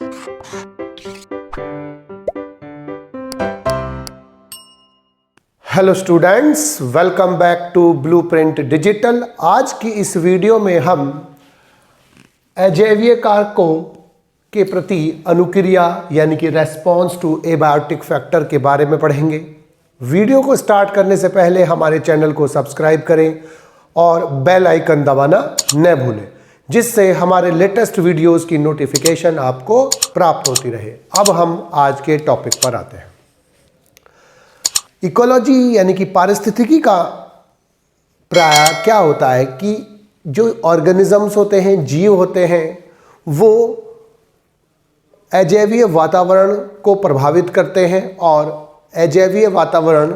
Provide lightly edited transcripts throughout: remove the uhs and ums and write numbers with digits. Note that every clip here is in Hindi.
Hello students, welcome back to Blueprint Digital. आज की इस वीडियो में हम अजैवीय कारकों के प्रति अनुक्रिया यानी कि रेस्पॉन्स टू एबायोटिक फैक्टर के बारे में पढ़ेंगे। वीडियो को स्टार्ट करने से पहले हमारे चैनल को सब्सक्राइब करें और बेल आइकन दबाना न भूलें, जिससे हमारे लेटेस्ट वीडियोस की नोटिफिकेशन आपको प्राप्त होती रहे। अब हम आज के टॉपिक पर आते हैं। इकोलॉजी यानी कि पारिस्थितिकी का प्राय क्या होता है कि जो ऑर्गेनिजम्स होते हैं, जीव होते हैं, वो अजैवीय वातावरण को प्रभावित करते हैं और अजैवीय वातावरण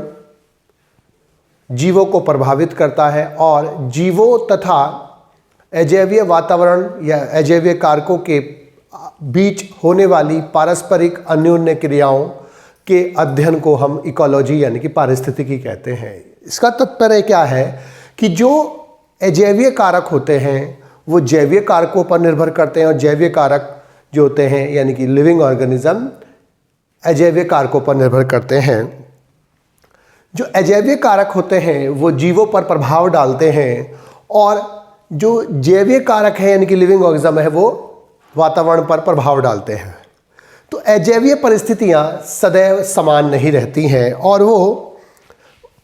जीवों को प्रभावित करता है और जीवों तथा अजैवीय वातावरण या अजैवीय कारकों के बीच होने वाली पारस्परिक अन्योन्य क्रियाओं के अध्ययन को हम इकोलॉजी यानी कि पारिस्थितिकी कहते हैं। इसका तात्पर्य क्या है कि जो अजैवीय कारक होते हैं वो जैवीय कारकों पर निर्भर करते हैं और जैवीय कारक जो होते हैं यानी कि लिविंग ऑर्गेनिज्म अजैवीय कारकों पर निर्भर करते हैं। जो अजैवीय कारक होते हैं वो जीवों पर प्रभाव डालते हैं और जो जैवीय कारक है यानी कि लिविंग ऑर्गेनिज्म है वो वातावरण पर प्रभाव डालते हैं। तो अजैवीय परिस्थितियां सदैव समान नहीं रहती हैं और वो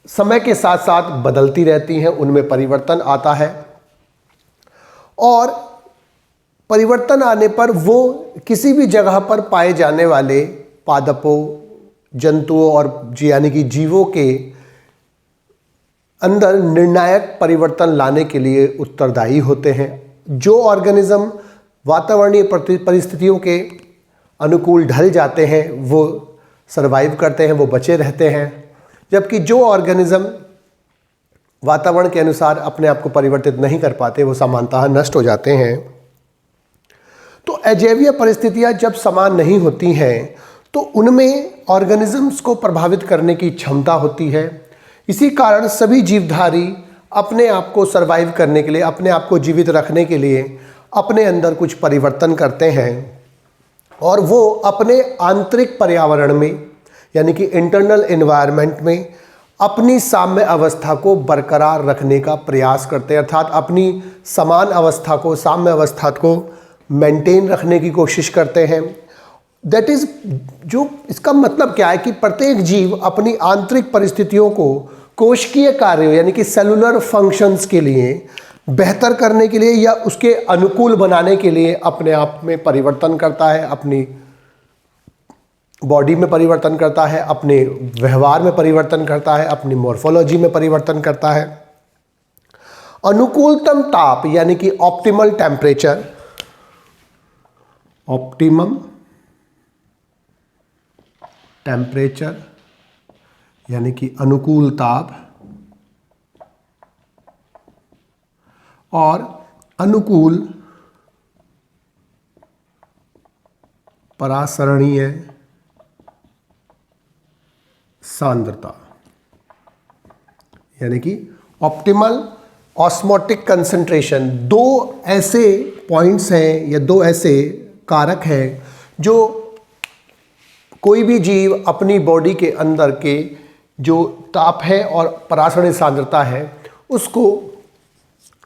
समय के साथ साथ बदलती रहती हैं, उनमें परिवर्तन आता है और परिवर्तन आने पर वो किसी भी जगह पर पाए जाने वाले पादपों, जंतुओं और यानी कि जीवों के अंदर निर्णायक परिवर्तन लाने के लिए उत्तरदायी होते हैं। जो ऑर्गेनिज्म वातावरणीय परिस्थितियों के अनुकूल ढल जाते हैं वो सरवाइव करते हैं, वो बचे रहते हैं, जबकि जो ऑर्गेनिज्म वातावरण के अनुसार अपने आप को परिवर्तित नहीं कर पाते वो सामान्यतः नष्ट हो जाते हैं। तो अजैवीय परिस्थितियां जब समान नहीं होती हैं तो उनमें ऑर्गेनिजम्स को प्रभावित करने की क्षमता होती है। इसी कारण सभी जीवधारी अपने आप को सरवाइव करने के लिए, अपने आप को जीवित रखने के लिए अपने अंदर कुछ परिवर्तन करते हैं और वो अपने आंतरिक पर्यावरण में यानी कि इंटरनल एनवायरनमेंट में अपनी साम्य अवस्था को बरकरार रखने का प्रयास करते हैं, अर्थात अपनी समान अवस्था को, साम्य अवस्था को मेंटेन रखने की कोशिश करते हैं। दैट इज़, जो इसका मतलब क्या है कि प्रत्येक जीव अपनी आंतरिक परिस्थितियों को कोशिकीय कार्यों यानी कि सेलुलर फंक्शंस के लिए बेहतर करने के लिए या उसके अनुकूल बनाने के लिए अपने आप में परिवर्तन करता है, अपनी बॉडी में परिवर्तन करता है, अपने व्यवहार में परिवर्तन करता है, अपनी मॉर्फोलॉजी में परिवर्तन करता है। अनुकूलतम ताप यानी कि ऑप्टिमल टेम्परेचर, ऑप्टिमम टेम्परेचर यानी कि अनुकूल ताप और अनुकूल परासरणीय सांद्रता यानी कि ऑप्टिमल ऑस्मोटिक कंसंट्रेशन, दो ऐसे पॉइंट्स हैं या दो ऐसे कारक हैं जो कोई भी जीव अपनी बॉडी के अंदर के जो ताप है और परासरणीय सांद्रता है उसको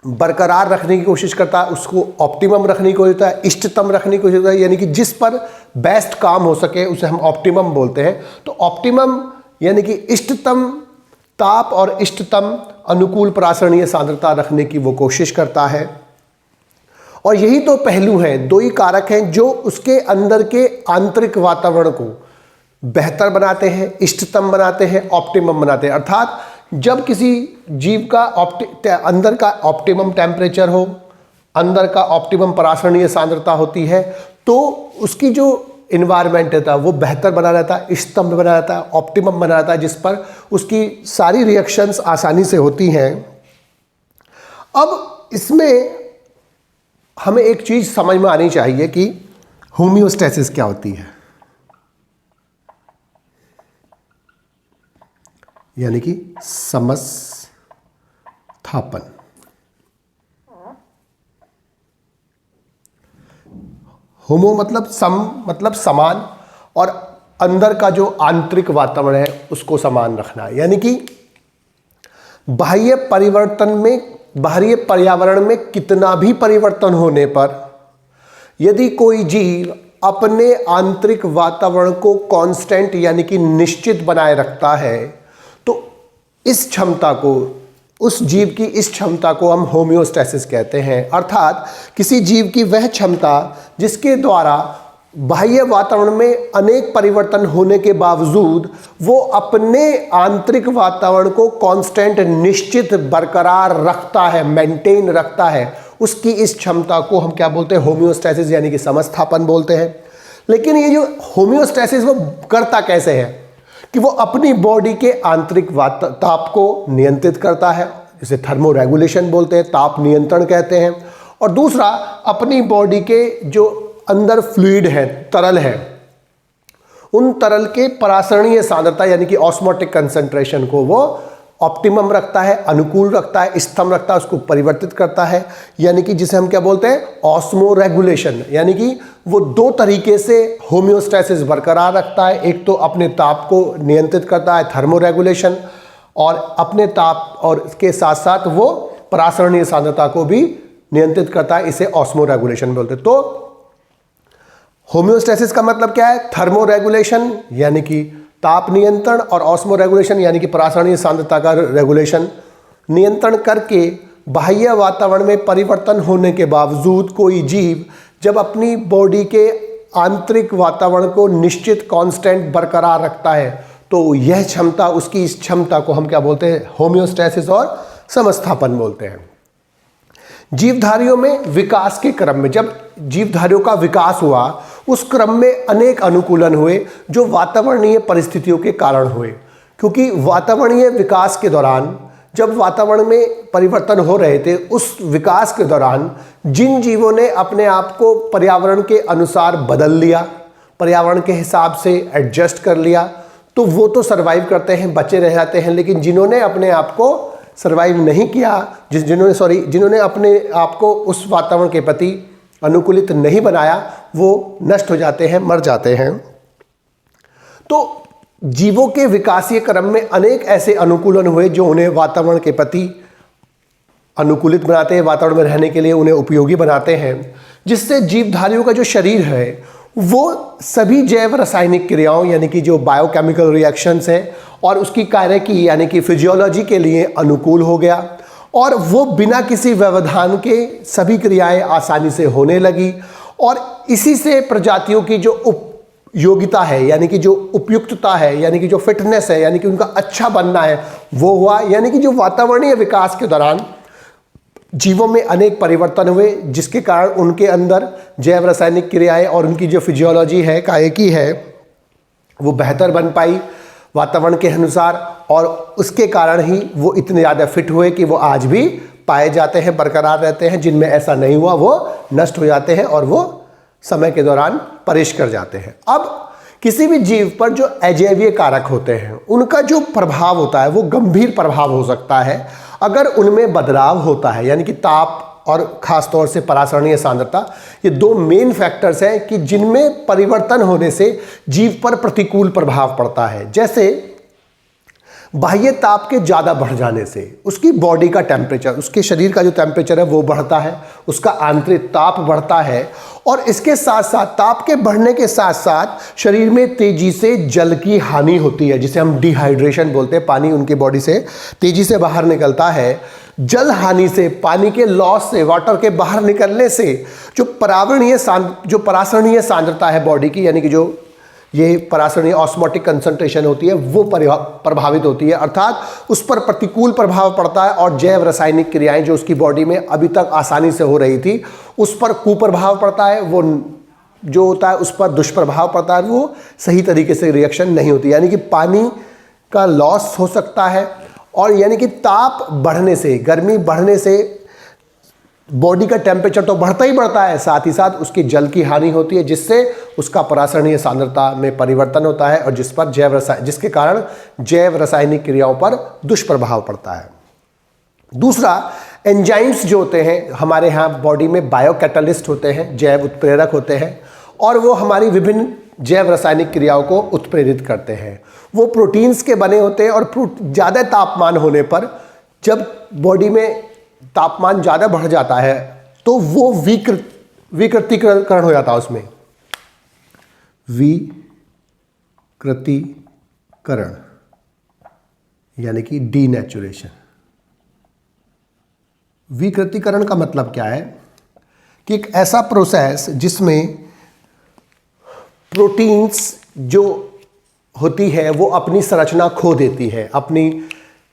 बरकरार रखने की कोशिश करता है, उसको ऑप्टिमम रखने की कोशिश करता है, इष्टतम रखने की कोशिश करता है, यानी कि जिस पर बेस्ट काम हो सके उसे हम ऑप्टिमम बोलते हैं। तो ऑप्टिमम यानी कि इष्टतम ताप और इष्टतम अनुकूल परासरणीय सांद्रता रखने की वो कोशिश करता है। और यही तो पहलू हैं, दो ही कारक हैं जो उसके अंदर के आंतरिक वातावरण को बेहतर बनाते हैं, इष्टतम बनाते हैं, ऑप्टिमम बनाते हैं। अर्थात जब किसी जीव का अंदर का ऑप्टिमम टेम्परेचर हो, अंदर का ऑप्टिमम परासरणीय सांद्रता होती है तो उसकी जो इन्वायरमेंट रहता है वो बेहतर बना रहता है, इष्टतम बना रहता है, ऑप्टिमम बना रहता है, जिस पर उसकी सारी रिएक्शंस आसानी से होती हैं। अब इसमें हमें एक चीज़ समझ में आनी चाहिए कि होम्योस्टेसिस क्या होती है, यानी कि समस्थापन। होमो मतलब मतलब समान, और अंदर का जो आंतरिक वातावरण है उसको समान रखना। यानी कि बाह्य पर्यावरण में कितना भी परिवर्तन होने पर यदि कोई जीव अपने आंतरिक वातावरण को कांस्टेंट यानी कि निश्चित बनाए रखता है, तो इस क्षमता को, उस जीव की इस क्षमता को हम होम्योस्टैसिस कहते हैं। अर्थात किसी जीव की वह क्षमता जिसके द्वारा बाह्य वातावरण में अनेक परिवर्तन होने के बावजूद वो अपने आंतरिक वातावरण को कांस्टेंट निश्चित बरकरार रखता है, मेंटेन रखता है, उसकी इस क्षमता को हम क्या बोलते हैं? होम्योस्टैसिस यानी कि समस्थापन बोलते हैं। लेकिन ये जो होम्योस्टैसिस वो करता कैसे है कि वो अपनी बॉडी के आंतरिक ताप को नियंत्रित करता है, जिसे थर्मो रेगुलेशन बोलते हैं, ताप नियंत्रण कहते हैं। और दूसरा, अपनी बॉडी के जो अंदर फ्लूइड है, तरल है, उन तरल के परासरणीय सांद्रता यानी कि ऑस्मोटिक कंसंट्रेशन को वो ऑप्टिमम रखता है, अनुकूल रखता है, स्तंभ रखता है, उसको परिवर्तित करता है। यानी कि जिसे हम क्या बोलते हैं? Osmo regulation. यानी कि वो दो तरीके से होम्योस्टैसिस बरकरार रखता है। एक तो अपने ताप को नियंत्रित करता है, थर्मो रेगुलेशन, और अपने ताप और इसके साथ साथ वो परासरणीय सांद्रता को भी नियंत्रित करता है, इसे ऑस्मो रेगुलेशन बोलते हैं। तो होम्योस्टैसिस का मतलब क्या है? थर्मो रेगुलेशन यानी कि ताप नियंत्रण, और ऑस्मो रेगुलेशन यानी कि परासरणीय सांद्रता का रेगुलेशन। नियंत्रण करके बाह्य वातावरण में परिवर्तन होने के बावजूद कोई जीव जब अपनी बॉडी के आंतरिक वातावरण को निश्चित कांस्टेंट बरकरार रखता है, तो यह क्षमता, उसकी इस क्षमता को हम क्या बोलते हैं? होम्योस्टैसिस और समस्थापन बोलते हैं। जीवधारियों में विकास के क्रम में, जब जीवधारियों का विकास हुआ, उस क्रम में अनेक अनुकूलन हुए जो वातावरणीय परिस्थितियों के कारण हुए। क्योंकि वातावरणीय विकास के दौरान जब वातावरण में परिवर्तन हो रहे थे, उस विकास के दौरान जिन जीवों ने अपने आप को पर्यावरण के अनुसार बदल लिया, पर्यावरण के हिसाब से एडजस्ट कर लिया, तो वो तो सर्वाइव करते हैं, बचे रह जाते हैं। लेकिन जिन्होंने अपने आप को सर्वाइव नहीं किया, जिन्होंने अपने आप को उस वातावरण के प्रति अनुकूलित नहीं बनाया, वो नष्ट हो जाते हैं, मर जाते हैं। तो जीवों के विकासीय क्रम में अनेक ऐसे अनुकूलन हुए जो उन्हें वातावरण के प्रति अनुकूलित बनाते हैं, वातावरण में रहने के लिए उन्हें उपयोगी बनाते हैं, जिससे जीवधारियों का जो शरीर है वो सभी जैव रासायनिक क्रियाओं यानी कि जो बायोकेमिकल रिएक्शंस हैं और उसकी कार्यकी यानी कि फिजियोलॉजी के लिए अनुकूल हो गया, और वो बिना किसी व्यवधान के सभी क्रियाएं आसानी से होने लगी। और इसी से प्रजातियों की जो योगिता है यानी कि जो उपयुक्तता है, यानी कि जो फिटनेस है, यानी कि उनका अच्छा बनना है, वो हुआ। यानी कि जो वातावरणीय विकास के दौरान जीवों में अनेक परिवर्तन हुए, जिसके कारण उनके अंदर जैव रासायनिक क्रियाएं और उनकी जो फिजियोलॉजी है, कायिकी है, वो बेहतर बन पाई वातावरण के अनुसार, और उसके कारण ही वो इतने ज़्यादा फिट हुए कि वो आज भी पाए जाते हैं, बरकरार रहते हैं। जिनमें ऐसा नहीं हुआ वो नष्ट हो जाते हैं और वो समय के दौरान परिश कर जाते हैं। अब किसी भी जीव पर जो अजैवीय कारक होते हैं, उनका जो प्रभाव होता है वो गंभीर प्रभाव हो सकता है अगर उनमें बदलाव होता है। यानी कि ताप और ख़ासतौर से परासरणीय सांद्रता, ये दो मेन फैक्टर्स हैं कि जिनमें परिवर्तन होने से जीव पर प्रतिकूल प्रभाव पड़ता है। जैसे बाह्य ताप के ज़्यादा बढ़ जाने से उसकी बॉडी का टेम्परेचर, उसके शरीर का जो टेम्परेचर है वो बढ़ता है, उसका आंतरिक ताप बढ़ता है, और इसके साथ साथ ताप के बढ़ने के साथ साथ शरीर में तेजी से जल की हानि होती है, जिसे हम डिहाइड्रेशन बोलते हैं। पानी उनकी बॉडी से तेजी से बाहर निकलता है। जल हानि से, पानी के लॉस से, वाटर के बाहर निकलने से जो परासरणीय सांद्रता है बॉडी की, यानी कि जो ये परासरणीय ऑस्मोटिक कंसंट्रेशन होती है, वो प्रभावित होती है। अर्थात उस पर प्रतिकूल प्रभाव पड़ता है, और जैव रासायनिक क्रियाएं जो उसकी बॉडी में अभी तक आसानी से हो रही थी, उस पर कुप्रभाव पड़ता है। वो जो होता है उस पर दुष्प्रभाव पड़ता है, वो सही तरीके से रिएक्शन नहीं होती। यानी कि पानी का लॉस हो सकता है, और यानी कि ताप बढ़ने से, गर्मी बढ़ने से बॉडी का टेम्परेचर तो बढ़ता ही बढ़ता है, साथ ही साथ उसकी जल की हानि होती है, जिससे उसका परासरणीय सांद्रता में परिवर्तन होता है, और जिसके कारण जैव रासायनिक क्रियाओं पर दुष्प्रभाव पड़ता है। दूसरा, एंजाइम्स जो होते हैं हमारे यहाँ बॉडी में बायोकैटलिस्ट होते हैं, जैव उत्प्रेरक होते हैं, और वो हमारी विभिन्न जैव रासायनिक क्रियाओं को उत्प्रेरित करते हैं। वो प्रोटीन्स के बने होते हैं और ज़्यादा तापमान होने पर, जब बॉडी में तापमान ज़्यादा बढ़ जाता है तो वो विकृतीकरण हो जाता है, उसमें विकृतीकरण यानी कि डीनेचुरेशन। विकृतीकरण का मतलब क्या है कि एक ऐसा प्रोसेस जिसमें प्रोटीन्स जो होती है वो अपनी संरचना खो देती है, अपनी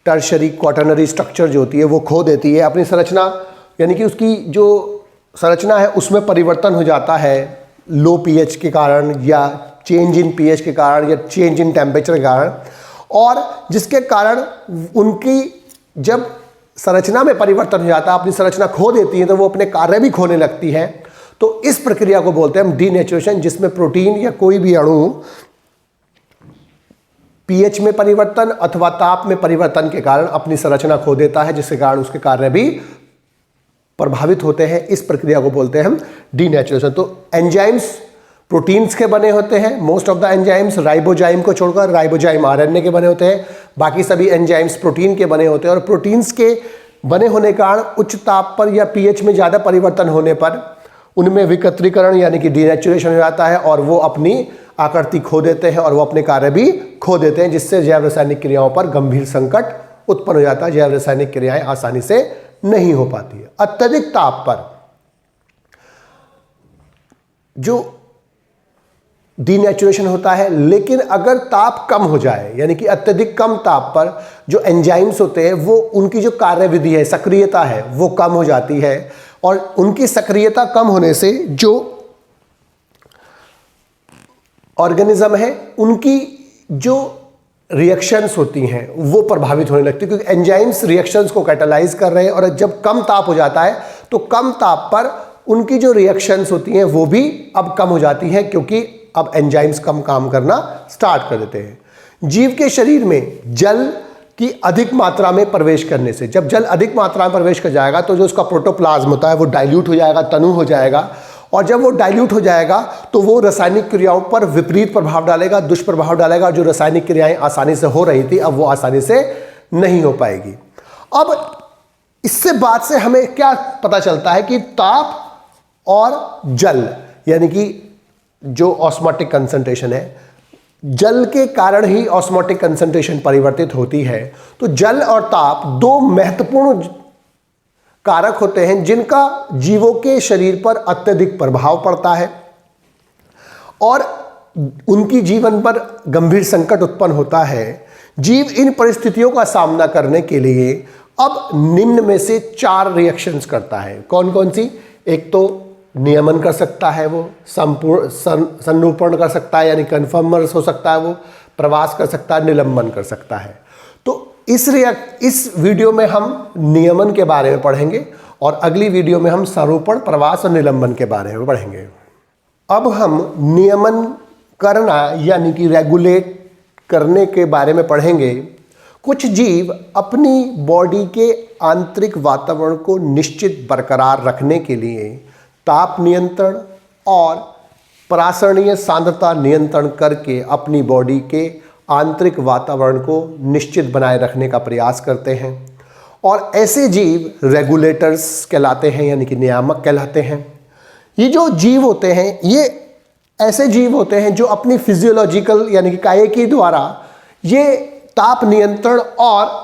टर्शरी क्वाटरनरी स्ट्रक्चर जो होती है वो खो देती है अपनी संरचना, यानी कि उसकी जो संरचना है उसमें परिवर्तन हो जाता है लो पीएच के कारण या चेंज इन पीएच के कारण या चेंज इन टेम्परेचर के कारण, और जिसके कारण उनकी जब संरचना में परिवर्तन हो जाता है, अपनी संरचना खो देती है, तो वो अपने कार्य भी खोने लगती है। तो इस प्रक्रिया को बोलते हैं हम डीनेचुरेशन, जिसमें प्रोटीन या कोई भी अणु पीएच में परिवर्तन अथवा ताप में परिवर्तन के कारण अपनी संरचना खो देता है, जिसके कारण उसके कार्य भी प्रभावित होते हैं। इस प्रक्रिया को बोलते हैं हम डीनेचुरेशन। तो एंजाइम्स प्रोटीन्स के बने होते हैं, most of the enzymes, ribozyme को छोड़कर, राइबोजाइम आरएनए के बने होते हैं, बाकी सभी एंजाइम्स प्रोटीन के बने होते हैं। और प्रोटीन्स के बने होने के कारण उच्च ताप पर या पीएच में ज़्यादा परिवर्तन होने पर उनमें विकृतीकरण यानी कि डीनेचुरेशन हो जाता है और वो अपनी आकृति खो देते हैं और वो अपने कार्य भी खो देते हैं, जिससे जैव रासायनिक क्रियाओं पर गंभीर संकट उत्पन्न हो जाता है। जैव रासायनिक क्रियाएं आसानी से नहीं हो पाती है। अत्यधिक ताप पर जो डीनेचुरेशन होता है, लेकिन अगर ताप कम हो जाए यानी कि अत्यधिक कम ताप पर जो एंजाइम्स होते हैं वो उनकी जो कार्यविधि है, सक्रियता है, वो कम हो जाती है। और उनकी सक्रियता कम होने से जो ऑर्गेनिज्म है उनकी जो रिएक्शंस होती हैं वो प्रभावित होने लगती है, क्योंकि एंजाइम्स रिएक्शंस को कैटालाइज कर रहे हैं। और जब कम ताप हो जाता है तो कम ताप पर उनकी जो रिएक्शंस होती हैं वो भी अब कम हो जाती हैं, क्योंकि अब एंजाइम्स कम काम करना स्टार्ट कर देते हैं। जीव के शरीर में जल की अधिक मात्रा में प्रवेश करने से, जब जल अधिक मात्रा में प्रवेश कर जाएगा तो जो उसका प्रोटोप्लाज्म होता है वो डाइल्यूट हो जाएगा, तनु हो जाएगा। और जब वो डाइल्यूट हो जाएगा तो वो रासायनिक क्रियाओं पर विपरीत प्रभाव डालेगा, दुष्प्रभाव डालेगा। जो रासायनिक क्रियाएं आसानी से हो रही थी अब वो आसानी से नहीं हो पाएगी। अब इससे बात से हमें क्या पता चलता है कि ताप और जल यानी कि जो ऑस्मोटिक कंसंट्रेशन है, जल के कारण ही ऑस्मोटिक कंसंट्रेशन परिवर्तित होती है। तो जल और ताप दो महत्वपूर्ण कारक होते हैं जिनका जीवों के शरीर पर अत्यधिक प्रभाव पड़ता है और उनकी जीवन पर गंभीर संकट उत्पन्न होता है। जीव इन परिस्थितियों का सामना करने के लिए अब निम्न में से 4 रिएक्शंस करता है। कौन कौन सी? एक तो नियमन कर सकता है, वो संपूर्ण संरूपण कर सकता है यानी कन्फर्मर्स हो सकता है, वो प्रवास कर सकता है, निलंबन कर सकता है। तो इस वीडियो में हम नियमन के बारे में पढ़ेंगे और अगली वीडियो में हम संरूपण, प्रवास और निलंबन के बारे में पढ़ेंगे। अब हम नियमन करना यानी कि रेगुलेट करने के बारे में पढ़ेंगे। कुछ जीव अपनी बॉडी के आंतरिक वातावरण को निश्चित बरकरार रखने के लिए ताप नियंत्रण और परासरणीय सांद्रता नियंत्रण करके अपनी बॉडी के आंतरिक वातावरण को निश्चित बनाए रखने का प्रयास करते हैं। और ऐसे जीव रेगुलेटर्स कहलाते हैं यानी कि नियामक कहलाते हैं। ये जो जीव होते हैं ये ऐसे जीव होते हैं जो अपनी फिजियोलॉजिकल यानी कि कायिकी द्वारा ये ताप नियंत्रण और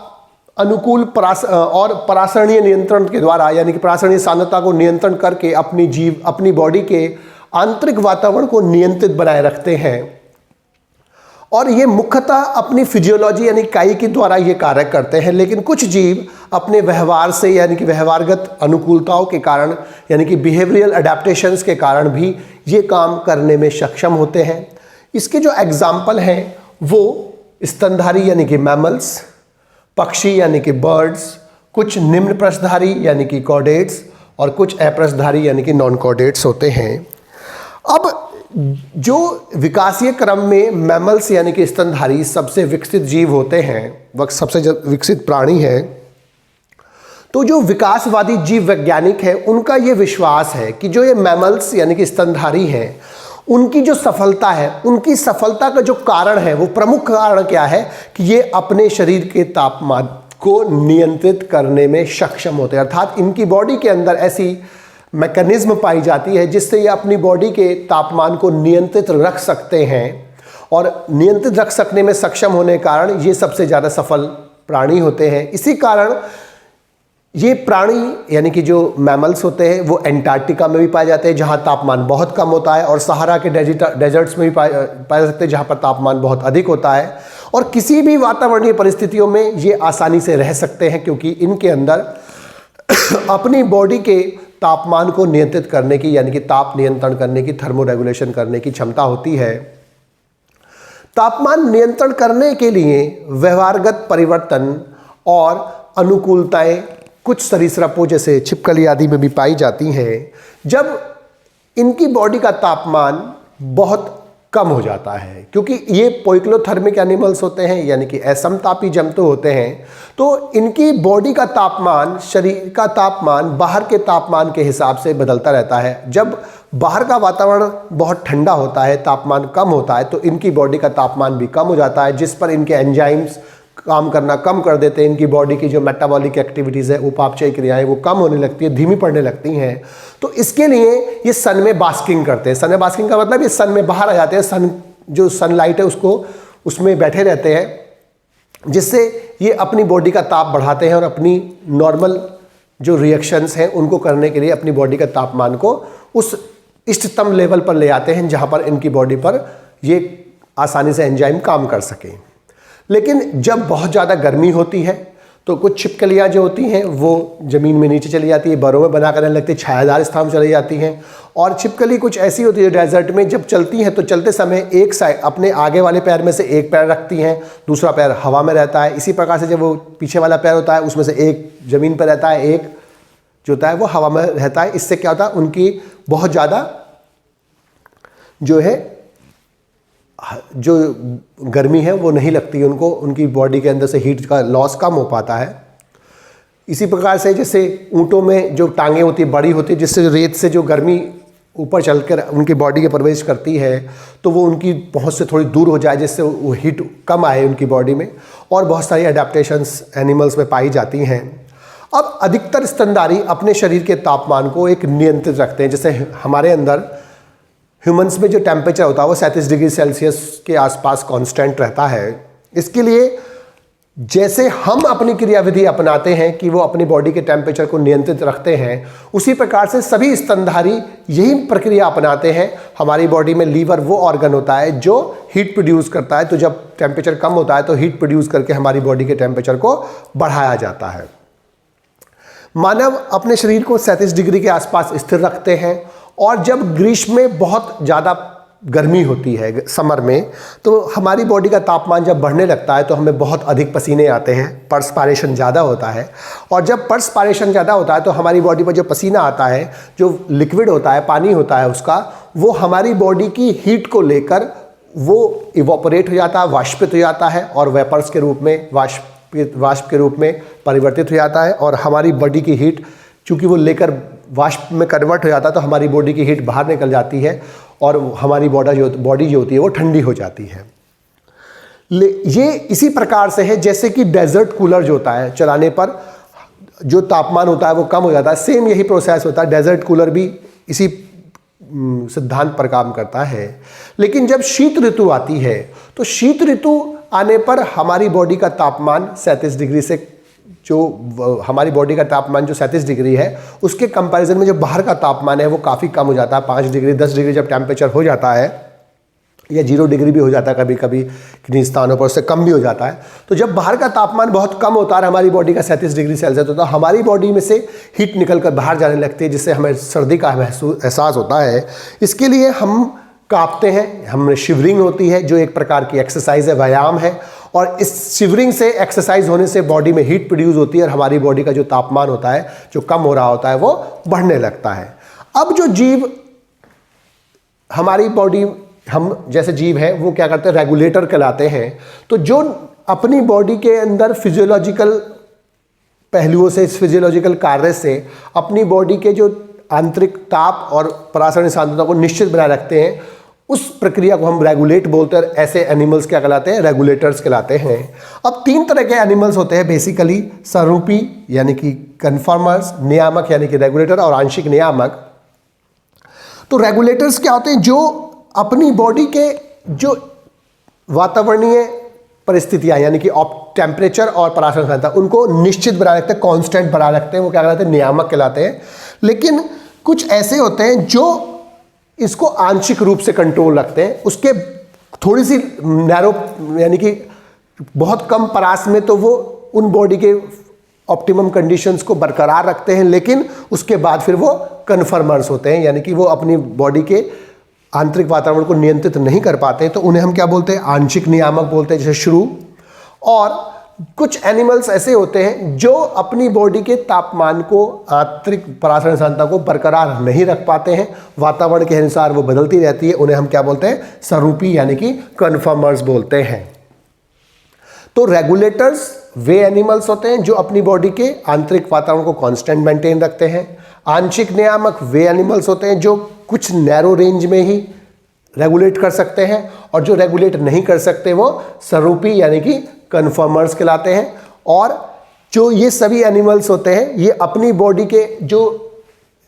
अनुकूल परासरणीय नियंत्रण के द्वारा यानी कि परासरणीय सांद्रता को नियंत्रण करके अपनी बॉडी के आंतरिक वातावरण को नियंत्रित बनाए रखते हैं। और ये मुख्यतः अपनी फिजियोलॉजी यानी कायिकी द्वारा ये कार्य करते हैं। लेकिन कुछ जीव अपने व्यवहार से यानी कि व्यवहारगत अनुकूलताओं के कारण यानी कि बिहेवियरल अडेप्टेशंस के कारण भी ये काम करने में सक्षम होते हैं। इसके जो एग्जाम्पल हैं वो स्तनधारी यानी कि मैमल्स, पक्षी यानी कि बर्ड्स, कुछ निम्न प्रश्नधारी यानी कि कॉर्डेट्स और कुछ अप्रश्नधारी यानी कि नॉन कॉर्डेट्स होते हैं। अब जो विकासीय क्रम में मैमल्स यानी कि स्तनधारी सबसे विकसित जीव होते हैं, सबसे विकसित प्राणी हैं, तो जो विकासवादी जीव वैज्ञानिक है उनका ये विश्वास है कि जो ये मैमल्स यानी कि स्तनधारी हैं उनकी जो सफलता है, उनकी सफलता का जो कारण है, वो प्रमुख कारण क्या है कि ये अपने शरीर के तापमान को नियंत्रित करने में सक्षम होते हैं। अर्थात इनकी बॉडी के अंदर ऐसी मैकेनिज्म पाई जाती है जिससे ये अपनी बॉडी के तापमान को नियंत्रित रख सकते हैं, और नियंत्रित रख सकने में सक्षम होने के कारण ये सबसे ज़्यादा सफल प्राणी होते हैं। इसी कारण ये प्राणी यानी कि जो मैमल्स होते हैं वो एंटार्क्टिका में भी पाए जाते हैं जहाँ तापमान बहुत कम होता है, और सहारा के डेजर्ट्स में भी पाए सकते हैं जहाँ पर तापमान बहुत अधिक होता है, और किसी भी वातावरणीय परिस्थितियों में ये आसानी से रह सकते हैं क्योंकि इनके अंदर अपनी बॉडी के तापमान को नियंत्रित करने की यानी कि ताप नियंत्रण करने की, थर्मो रेगुलेशन करने की क्षमता होती है। तापमान नियंत्रण करने के लिए व्यवहारगत परिवर्तन और अनुकूलताएं कुछ सरीसृपों जैसे छिपकली आदि में भी पाई जाती हैं। जब इनकी बॉडी का तापमान बहुत कम हो जाता है, क्योंकि ये पोइक्लोथर्मिक एनिमल्स होते हैं यानी कि असमतापी जंतु होते हैं, तो इनकी बॉडी का तापमान, शरीर का तापमान बाहर के तापमान के हिसाब से बदलता रहता है। जब बाहर का वातावरण बहुत ठंडा होता है, तापमान कम होता है, तो इनकी बॉडी का तापमान भी कम हो जाता है, जिस पर इनके एंजाइम्स काम करना कम कर देते हैं। इनकी बॉडी की जो मेटाबॉलिक एक्टिविटीज़ है, उपापचय क्रियाएं, वो कम होने लगती है, धीमी पड़ने लगती हैं। तो इसके लिए ये सन में बास्किंग करते हैं। सन में बास्किंग का मतलब ये सन में बाहर आ जाते हैं, सन जो सनलाइट है उसको उसमें बैठे रहते हैं, जिससे ये अपनी बॉडी का ताप बढ़ाते हैं और अपनी नॉर्मल जो रिएक्शंस हैं उनको करने के लिए अपनी बॉडी का तापमान को उस इष्टतम लेवल पर ले आते हैं जहाँ पर इनकी बॉडी पर ये आसानी से एंजाइम काम कर सकें। लेकिन जब बहुत ज़्यादा गर्मी होती है तो कुछ छिपकलियाँ जो होती हैं वो ज़मीन में नीचे चली जाती है, बरों में बना कर रहने लगती है, छायादार स्थान में चली जाती हैं। और छिपकली कुछ ऐसी होती है डेजर्ट में जब चलती हैं तो चलते समय एक साइड अपने आगे वाले पैर में से एक पैर रखती हैं, दूसरा पैर हवा में रहता है। इसी प्रकार से जब वो पीछे वाला पैर होता है उसमें से एक ज़मीन पर रहता है, एक जो होता है वो हवा में रहता है। इससे क्या होता है, उनकी बहुत ज़्यादा जो है जो गर्मी है वो नहीं लगती उनको, उनकी बॉडी के अंदर से हीट का लॉस कम हो पाता है। इसी प्रकार से जैसे ऊँटों में जो टांगें होती है बड़ी होती है, जिससे रेत से जो गर्मी ऊपर चलकर उनकी बॉडी के प्रवेश करती है तो वो उनकी पहुंच से थोड़ी दूर हो जाए, जिससे वो हीट कम आए उनकी बॉडी में। और बहुत सारी अडेप्टेशंस एनिमल्स में पाई जाती हैं। अब अधिकतर स्तनधारी अपने शरीर के तापमान को एक नियंत्रित रखते हैं। जैसे हमारे अंदर ह्यूमंस में जो टेम्परेचर होता है वो 37 डिग्री सेल्सियस के आसपास कांस्टेंट रहता है। इसके लिए जैसे हम अपनी क्रियाविधि अपनाते हैं कि वो अपनी बॉडी के टेम्परेचर को नियंत्रित रखते हैं, उसी प्रकार से सभी स्तनधारी यही प्रक्रिया अपनाते हैं। हमारी बॉडी में लीवर वो ऑर्गन होता है जो हीट प्रोड्यूस करता है, तो जब टेम्परेचर कम होता है तो हीट प्रोड्यूस करके हमारी बॉडी के टेम्परेचर को बढ़ाया जाता है। मानव अपने शरीर को 37 डिग्री के आसपास स्थिर रखते हैं, और जब ग्रीष्म में बहुत ज़्यादा गर्मी होती है समर में, तो हमारी बॉडी का तापमान जब बढ़ने लगता है तो हमें बहुत अधिक पसीने आते हैं, पर्सपायरेशन ज़्यादा होता है। और जब पर्सपायरेशन ज़्यादा होता है तो हमारी बॉडी पर जो पसीना आता है, जो लिक्विड होता है, पानी होता है उसका, वो हमारी बॉडी की हीट को लेकर वो इवोपरेट हो जाता है, वाष्पित हो जाता है, और वेपर्स के रूप में वाष्प के रूप में परिवर्तित हो जाता है। और हमारी बॉडी की हीट चूँकि वो लेकर वाष्प में कन्वर्ट हो जाता है तो हमारी बॉडी की हीट बाहर निकल जाती है और हमारी बॉडी जो होती है वो ठंडी हो जाती है। ये इसी प्रकार से है जैसे कि डेजर्ट कूलर जो होता है चलाने पर जो तापमान होता है वो कम हो जाता है, सेम यही प्रोसेस होता है। डेजर्ट कूलर भी इसी सिद्धांत पर काम करता है। लेकिन जब शीत ऋतु आती है तो शीत ऋतु आने पर हमारी बॉडी का तापमान 37 डिग्री से जो हमारी बॉडी का तापमान जो 37 डिग्री है उसके कंपैरिजन में जो बाहर का तापमान है वो काफ़ी कम हो जाता है। 5 डिग्री 10 डिग्री जब टेम्परेचर हो जाता है, या 0 डिग्री भी हो जाता है कभी कभी किन्हीं स्थानों पर, उससे कम भी हो जाता है। तो जब बाहर का तापमान बहुत कम होता है, हमारी बॉडी का 37 डिग्री सेल्सियस होता है, हमारी बॉडी में से हीट निकल कर बाहर जाने लगती है, जिससे हमें सर्दी का एहसास होता है। इसके लिए हम कांपते हैं, हमें शिवरिंग होती है जो एक प्रकार की एक्सरसाइज है, व्यायाम है। और इस शिवरिंग से, एक्सरसाइज होने से बॉडी में हीट प्रोड्यूस होती है और हमारी बॉडी का जो तापमान होता है जो कम हो रहा होता है वो बढ़ने लगता है। अब जो जीव हमारी बॉडी, हम जैसे जीव है वो क्या करते हैं, रेगुलेटर कहलाते हैं। तो जो अपनी बॉडी के अंदर फिजियोलॉजिकल पहलुओं से, इस फिजियोलॉजिकल कार्य से अपनी बॉडी के जो आंतरिक ताप और परासरण सांद्रता को निश्चित बनाए रखते हैं, उस प्रक्रिया को हम रेगुलेट बोलते हैं। ऐसे एनिमल्स क्या कहलाते हैं? रेगुलेटर्स कहलाते हैं। अब 3 तरह के एनिमल्स होते हैं बेसिकली, सरूपी यानी कि कन्फर्मर्स, नियामक यानी कि रेगुलेटर, और आंशिक नियामक। तो रेगुलेटर्स क्या होते हैं? जो अपनी बॉडी के जो वातावरणीय परिस्थितियां यानी कि टेम्परेचर और पराशर सांद्रता उनको निश्चित बनाए रखते हैं, कांस्टेंट बनाए रखते हैं, वो क्या कहलाते हैं? नियामक कहलाते हैं। लेकिन कुछ ऐसे होते हैं जो इसको आंशिक रूप से कंट्रोल रखते हैं, उसके थोड़ी सी नैरो यानी कि बहुत कम परास में तो वो उन बॉडी के ऑप्टिमम कंडीशंस को बरकरार रखते हैं, लेकिन उसके बाद फिर वो कन्फर्मर्स होते हैं, यानी कि वो अपनी बॉडी के आंतरिक वातावरण को नियंत्रित नहीं कर पाते, तो उन्हें हम क्या बोलते हैं? आंशिक नियामक बोलते हैं, जैसे शुरू। और कुछ एनिमल्स ऐसे होते हैं जो अपनी बॉडी के तापमान को, आंतरिक पराशर सांद्रता को बरकरार नहीं रख पाते हैं, वातावरण के अनुसार वो बदलती रहती है, उन्हें हम क्या बोलते हैं? सरूपी यानी कि कन्फर्मर्स बोलते हैं। तो रेगुलेटर्स वे एनिमल्स होते हैं जो अपनी बॉडी के आंतरिक वातावरण को कांस्टेंट मेंटेन रखते हैं। आंशिक नियामक वे एनिमल्स होते हैं जो कुछ नैरो रेंज में ही रेगुलेट कर सकते हैं, और जो रेगुलेट नहीं कर सकते वो सरूपी यानी कि कन्फर्मर्स कहलाते हैं। और जो ये सभी एनिमल्स होते हैं ये अपनी बॉडी के जो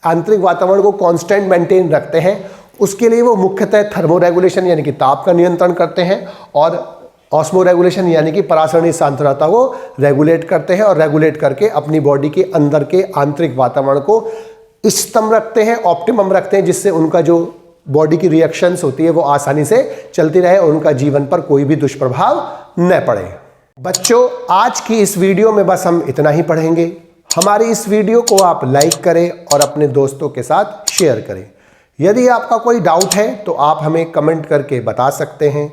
आंतरिक वातावरण को कांस्टेंट मेंटेन रखते हैं, उसके लिए वो मुख्यतः थर्मो रेगुलेशन यानी कि ताप का नियंत्रण करते हैं, और ऑस्मो रेगुलेशन यानी कि परासरणीय सांद्रता को रेगुलेट करते हैं, और रेगुलेट करके अपनी बॉडी के अंदर के आंतरिक वातावरण को इष्टतम रखते हैं, ऑप्टिमम रखते हैं, जिससे उनका जो बॉडी की रिएक्शंस होती है वो आसानी से चलती रहे और उनका जीवन पर कोई भी दुष्प्रभाव न पड़े। बच्चों, आज की इस वीडियो में बस हम इतना ही पढ़ेंगे। हमारी इस वीडियो को आप लाइक करें और अपने दोस्तों के साथ शेयर करें। यदि आपका कोई डाउट है तो आप हमें कमेंट करके बता सकते हैं।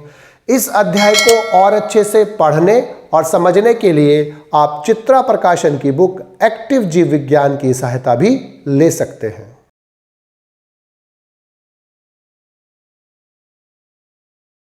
इस अध्याय को और अच्छे से पढ़ने और समझने के लिए आप चित्रा प्रकाशन की बुक एक्टिव जीव विज्ञान की सहायता भी ले सकते हैं।